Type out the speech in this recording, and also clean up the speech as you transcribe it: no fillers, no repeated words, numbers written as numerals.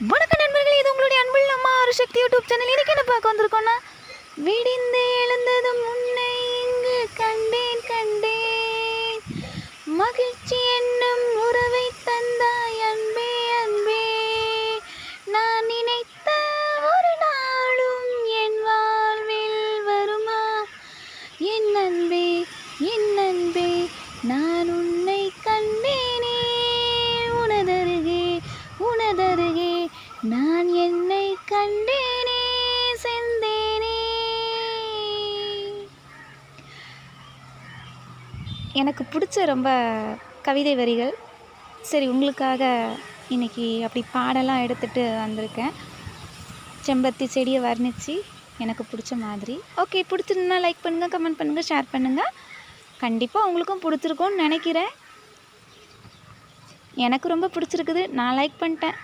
வணக்க நண்பர்களே, இது உங்களுடைய அன்பில் அம்மா ஒரு சக்தி யூடியூப் சேனல். இன்னைக்கு என்ன பார்க்க வந்திருக்கோன்னா, விடிந்து எழுந்ததும் உன்னை இங்கு கண்டேன் கண்டேன், மகிழ்ச்சி என்னும் உறவை தந்தாய் அன்பே அன்பே, நான் நினைத்த ஒரு நாளும் என் வாழ்வில் வருமா என் அன்பே என் அன்பே, நான் உன்னை கண்டேனே உனதருகே உனதருகே, நான் என்னை கண்டேனே செந்தேனே. எனக்கு பிடிச்ச ரொம்ப கவிதை வரிகள். சரி, உங்களுக்காக இன்றைக்கி அப்படி பாடலாம் எடுத்துகிட்டு வந்திருக்கேன். செம்பருத்தி செடியை வர்ணித்து எனக்கு பிடிச்ச மாதிரி. ஓகே, பிடிச்சிருந்தா லைக் பண்ணுங்கள், கமெண்ட் பண்ணுங்கள், ஷேர் பண்ணுங்கள். கண்டிப்பாக உங்களுக்கும் பிடிச்சிருக்கும்னு நினைக்கிறேன். எனக்கு ரொம்ப பிடிச்சிருக்குது, நான் லைக் பண்ணிட்டேன்.